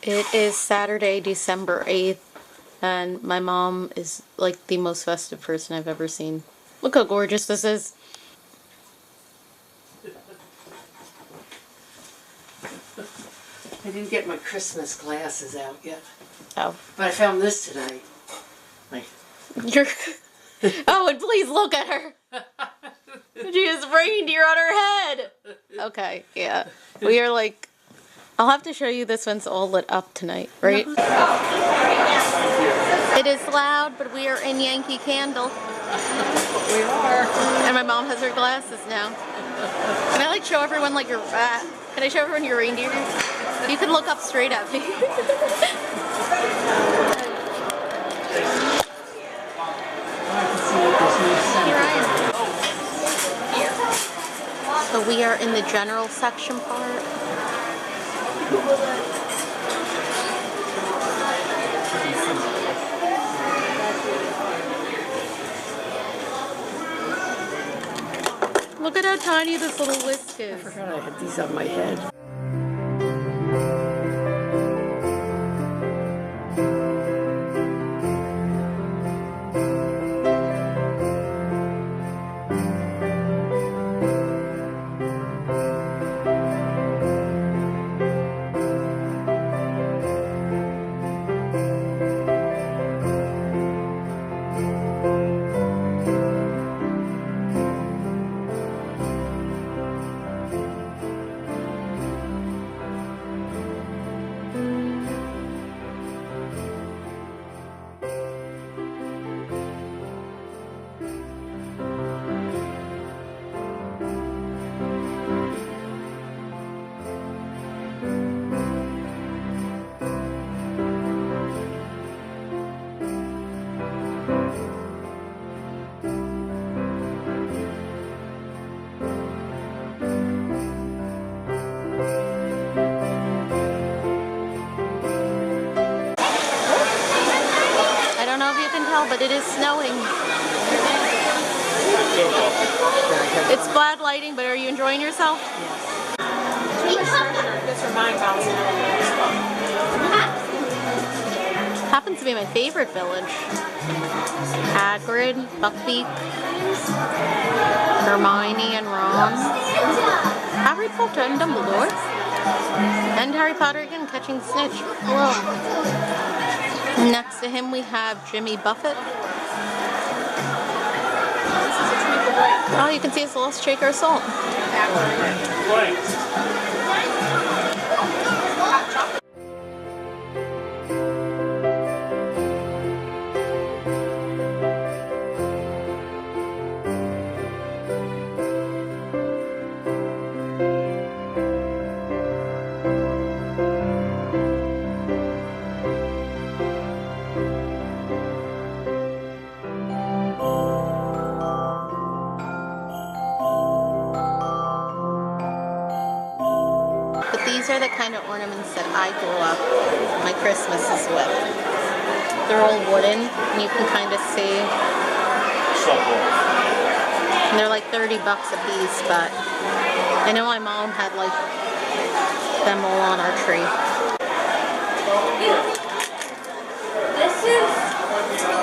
It is Saturday, December 8th, and my mom is like the most festive person I've ever seen. Look how gorgeous this is. I didn't get my Christmas glasses out yet. Oh. But I found this today. Like, You're... Oh, and please look at her. She has reindeer on her head. Okay, yeah. We are like... I'll have to show you this one's all lit up tonight, right? It is loud, but we are in Yankee Candle. we are. And my mom has her glasses now. Can I like show everyone like your... can I show everyone your reindeer? You can look up straight at me. So we are in the general section part. Look at how tiny this little whisk is. I forgot I had these on my head. But it is snowing. It's bad lighting, but are you enjoying yourself? Yes. Happens to be my favorite village. Hagrid, Buckbeak, Hermione and Ron, Harry Potter and Dumbledore, and Harry Potter again catching Snitch. Hello. Next to him we have Jimmy Buffett. Oh, you can see his little shaker of salt. These are the kind of ornaments that I grew up my Christmases with. They're all wooden, and you can kind of see. And they're like $30 a piece, but I know my mom had like them all on our tree.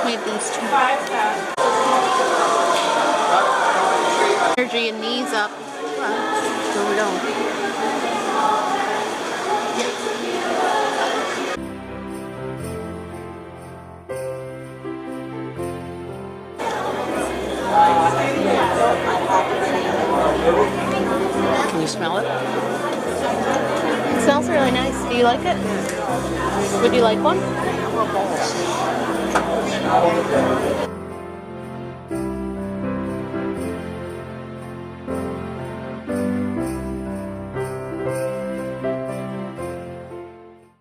We have these two. Energy and knees up. So we don't. Can you smell it? It smells really nice. Do you like it? Would you like one?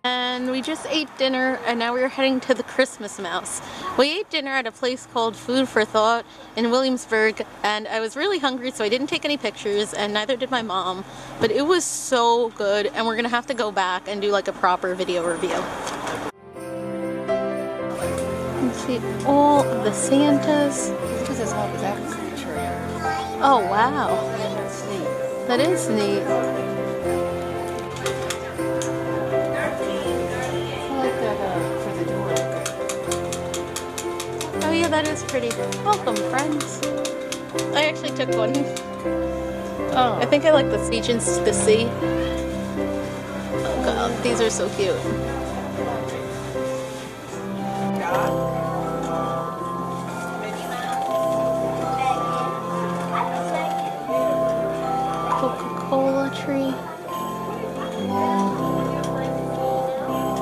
And we just ate dinner, and now we're heading to the Christmas Mouse. We ate dinner at a place called Food for Thought in Williamsburg, and I was really hungry, so I didn't take any pictures, and neither did my mom. But it was so good, and we're gonna have to go back and do like a proper video review. You can see all of the Santas. This is all that tree. Oh wow, That's neat. that is neat. that is pretty. Welcome, friends. I actually took one. Oh. I think I like the Regions to Sea. Oh god, these are so cute. Coca-Cola tree.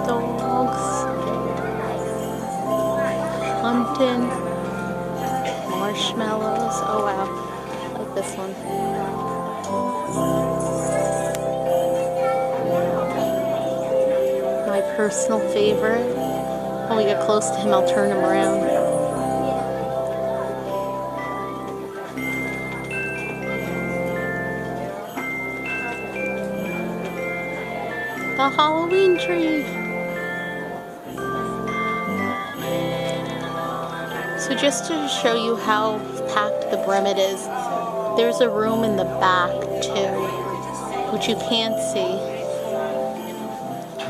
Dogs. Hampton. Marshmallows. Oh wow. I like this one. My personal favorite. When we get close to him, I'll turn him around. The Halloween tree. So just to show you how packed the brim it is, there's a room in the back too, which you can't see.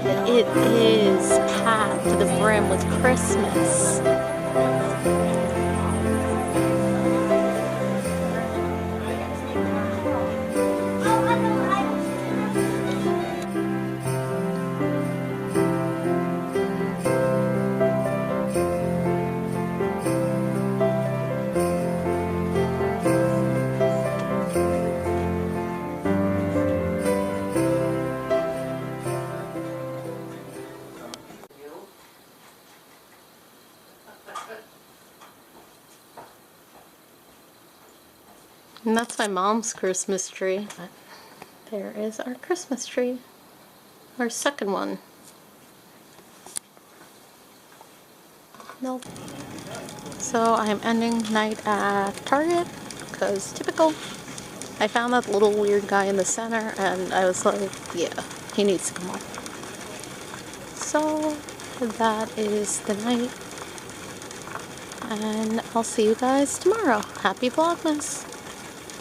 But it is packed to the brim with Christmas. And that's my mom's Christmas tree. There is our Christmas tree. Our second one. Nope. So I am ending night at Target, because typical. I found that little weird guy in the center and I was like, yeah, he needs to come off. So that is the night. And I'll see you guys tomorrow. Happy Vlogmas!